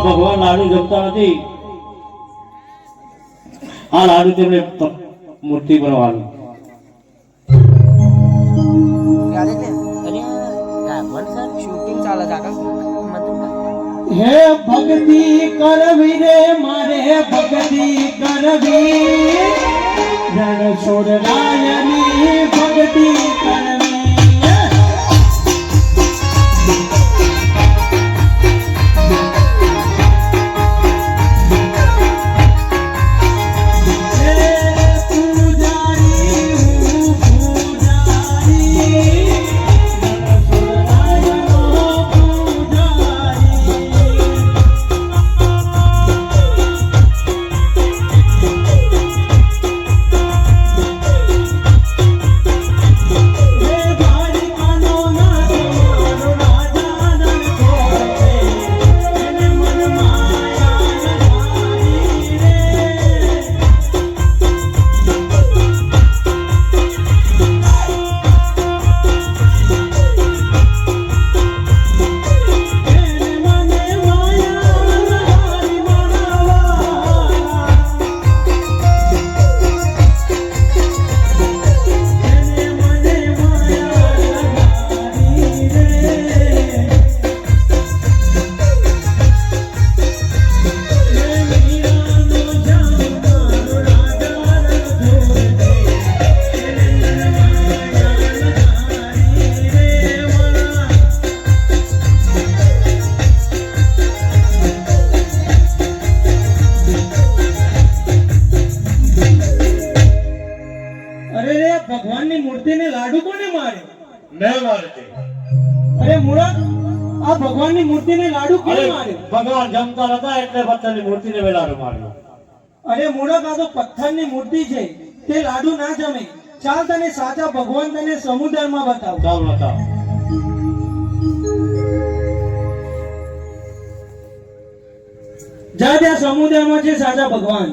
ભગવાન લાડુ જમતા નથી. આ લાડુ તેમને મૂર્તિ બનાવવાનું. હે ભક્તિ કરવી રે મારે ભક્તિ કરવી, રણ છોડરાયની ભક્તિ કરવી. ભગવાનની મૂર્તિને લાડુ કોને માર્યો? મેં માર્યો. અરે મૂર્ખ, આ ભગવાનની મૂર્તિને લાડુ કોને માર્યો? ભગવાન જમતા હતા એટલે પથ્થરની મૂર્તિને મેં લાડુ માર્યો. અરે મૂર્ખ, આ તો પથ્થરની મૂર્તિ છે, તે લાડુ ના જમે. ચાલ તને સાચા ભગવાન તને સમુદ્રમાં બતાવ. ચાલ બતાવ. જા ત્યાં સમુદ્રમાં છે સાચા ભગવાન.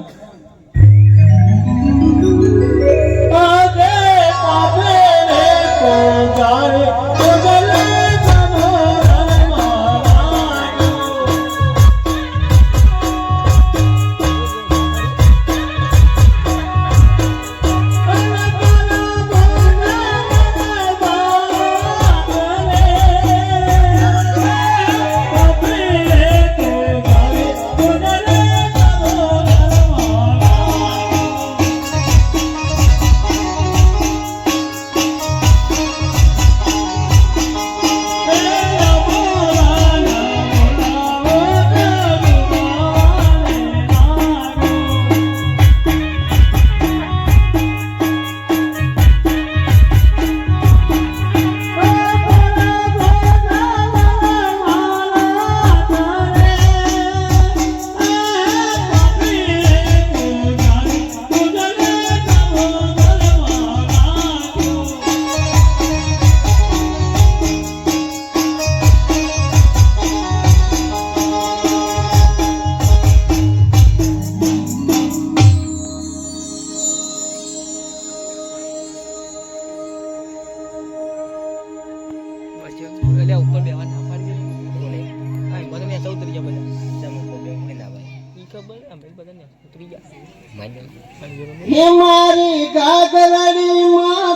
હે મારી ગાગરડી માં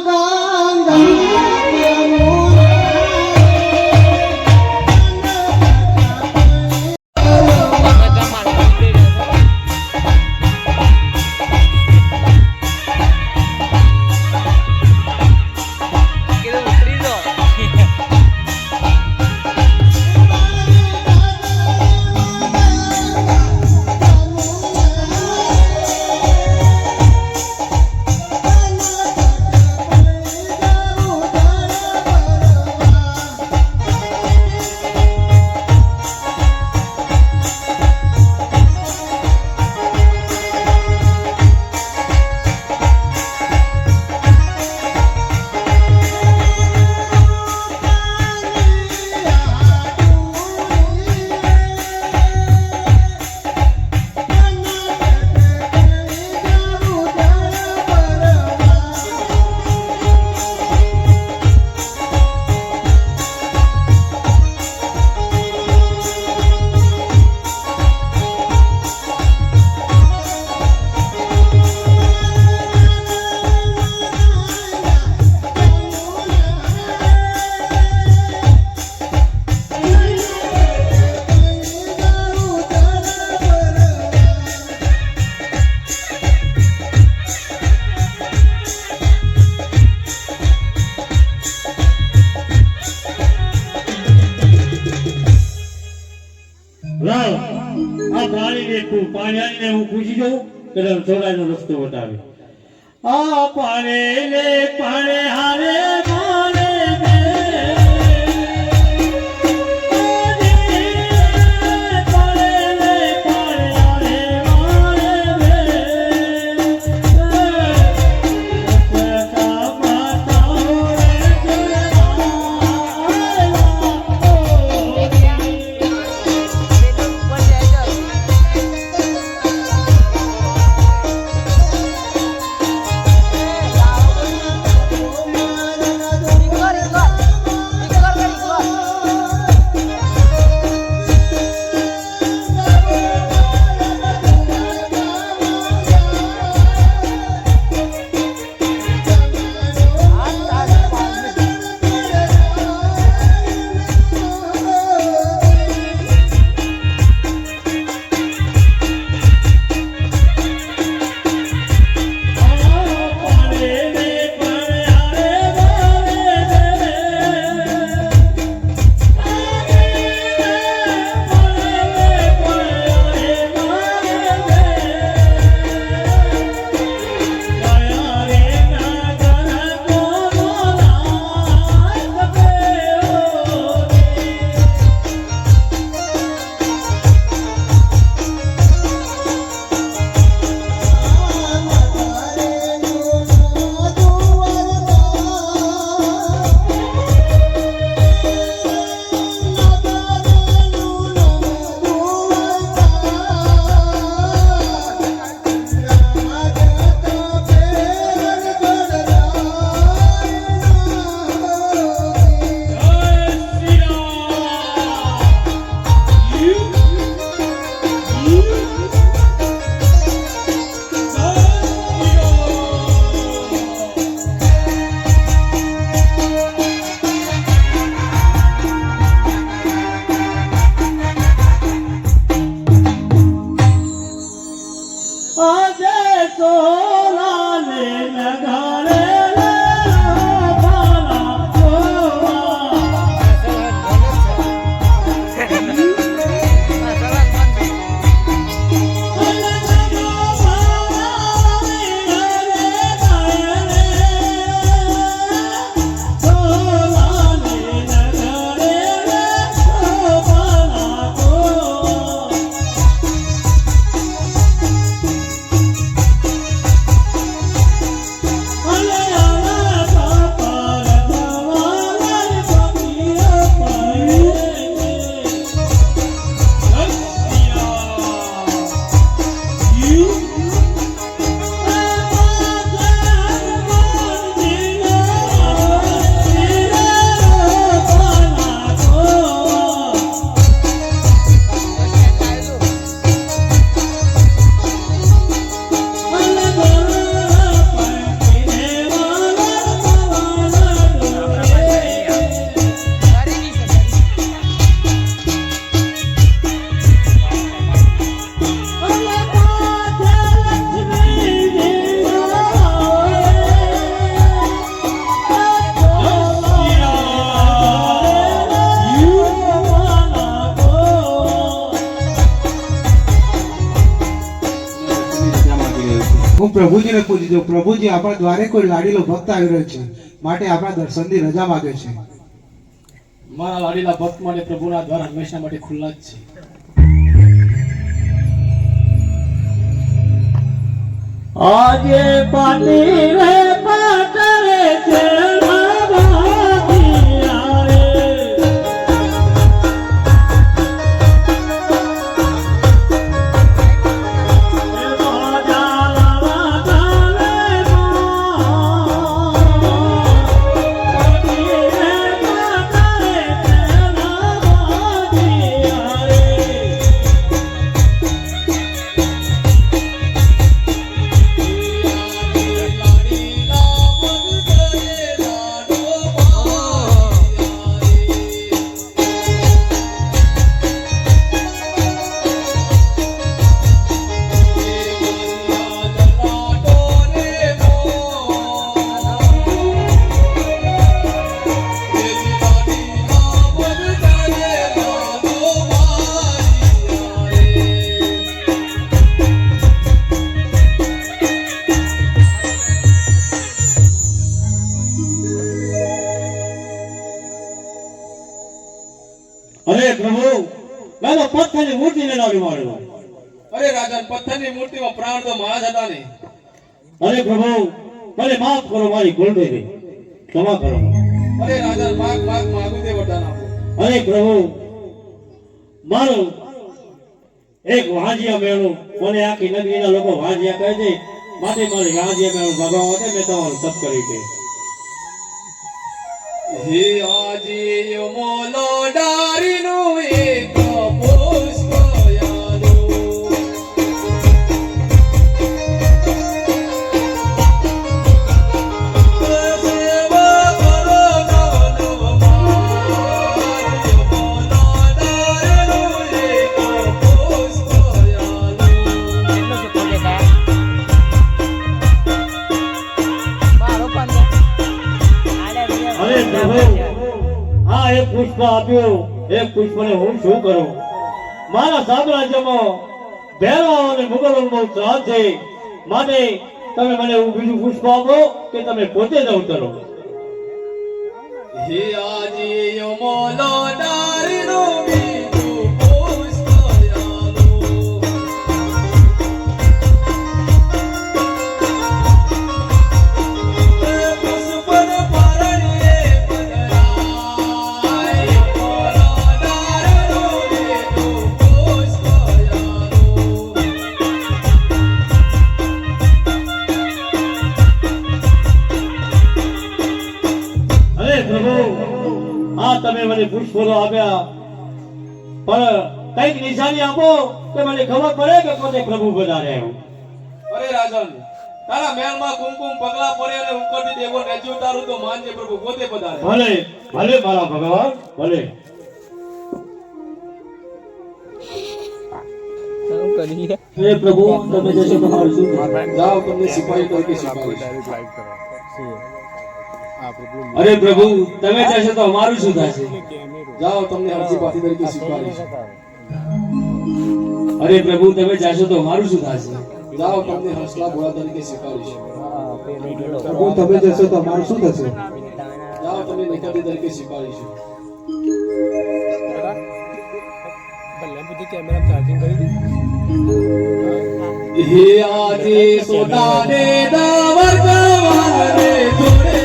લાવ આ પાણીને તું પાણીને હું પૂછી જાઉં એટલે ચોરાઈનો રસ્તો બતાવે આ પાણી હારે મારે હું પ્રભુજીને પૂછી દઉં, પ્રભુજી આપણા દ્વારે કોઈ લાડીલો ભક્ત આવી રહ્યો છે, માટે આપણા દર્શનની રજા માંગે છે. મારા લાડીલા ભક્ત માટે પ્રભુના દ્વાર હંમેશા માટે ખુલ્લા જ છે. આજે પાટી રે પાટરે છે અરે પ્રભુ મેં તો પથ્થરની મૂર્તિને લાડી મારેલો. અરે રાજન, પથ્થરની મૂર્તિમાં પ્રાણ તો મારા જ હતા ને. અરે પ્રભુ મને માફ કરો, મારી ભૂલ થઈ ગઈ, ક્ષમા કરો. અરે રાજન, માગું તે વરદાન આપો. અરે પ્રભુ મારું એક વાંજિયા મેળું, મને આખી નગરીના લોકો વાંજિયા કહે છે, માટે મારી વાંજિયા મેળું ભગવાન માટે મેં તમારું તપ કરી છે. હે આજી મોલો ડારીનું એક પુષ્પ યાદો. સેવા કરો આ એક પુષ્પ આપ્યું, એક પુષ્પને હું શું કરું? મારા સામ્રાજ્યમાં ભેરવાઓ અને મુગલોનો બહુ ત્રાસ છે, માટે તમે મને એવું બીજું પુષ્પ આપો કે તમે પોતે જ અવતરો. હે આજી મોલો ડારીનું બીજું પુષ્પ યાદો. પુષ્પન પરણીએ પધરાય, મોલો ડારીનું બીજું પુષ્પ યાદો. અરે પ્રભુ આ તમે મને પુષ્પો આપ્યા, પણ કઈક નિશાની આપો કે મને ખબર પડે કે પોતે પ્રભુ પધાર્યા. અરે રાજન, તારા મહેલમાં કુમકુમ પગલા પડે અને ઉપરથી દેવો નેચી ઉતારું તો માનજે પ્રભુ પોતે પધારે. ભલે ભલે મારા ભગવાન, ભલે. હે પ્રભુ તમે જશો તમારું શું જાઓ, તમને સિપાહી તરીકે સ્વીકારીશ. અરે પ્રભુ તમે જશો તો અમારું શું થશે? જાઓ, તમને હરસિપાહી તરીકે સ્વીકારીશ. અરે પ્રભુ તમે જશો તો અમારું શું થશે? જાઓ, તમને હંસલા ભોળા તરીકે સ્વીકારીશ. પ્રભુ તમે જશો તો અમારું શું થશે? જાઓ, તમને નિકટી તરીકે સ્વીકારીશ. હે આજે સોનાને દાવર ગવાને જોડે રે.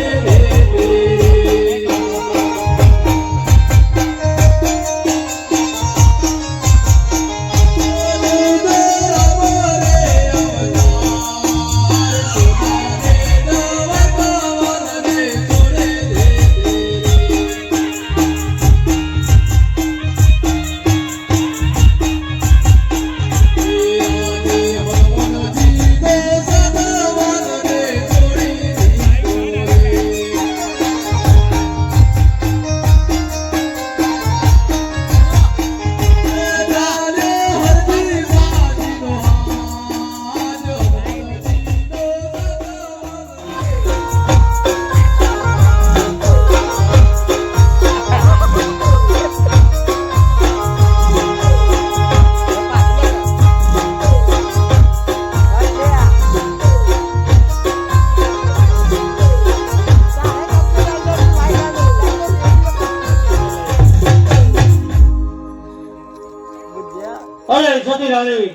અરે સતી રાણી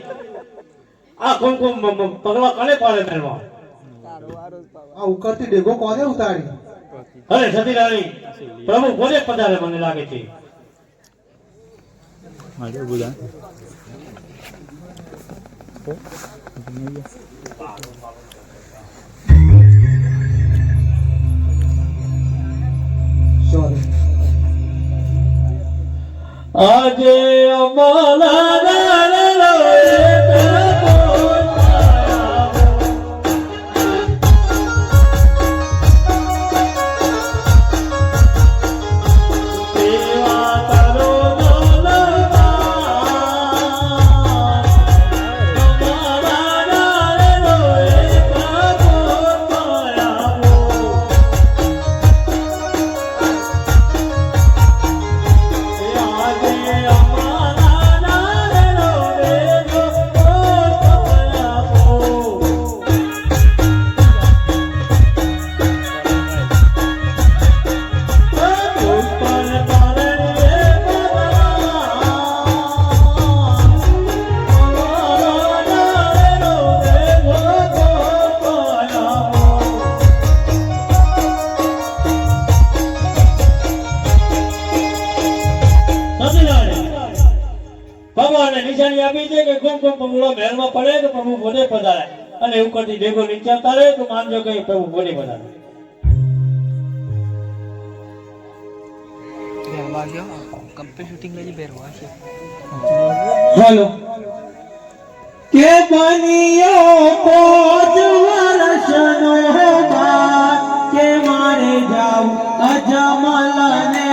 આ કુમકુમ પગલા કને પાડે મેળવા? આ ઉકળતી ડેગો કોને ઉતારી? અરે સતી રાણી પ્રભુ કોને પધારે મને લાગે છે. સોરી. આજે અમારા મને નિશાની આપી છે કે કુમકુમ પગલો મહેલમાં પડે તો પ્રભુ પોતે પધારે અને ઉપરથી દેગો નીચે ઉતારે તો માનજો કે પ્રભુ પોતે પધારે. હાલો કે બનિયો 5 વર્ષનો બાદ કે મારે જાવ અજમલ ને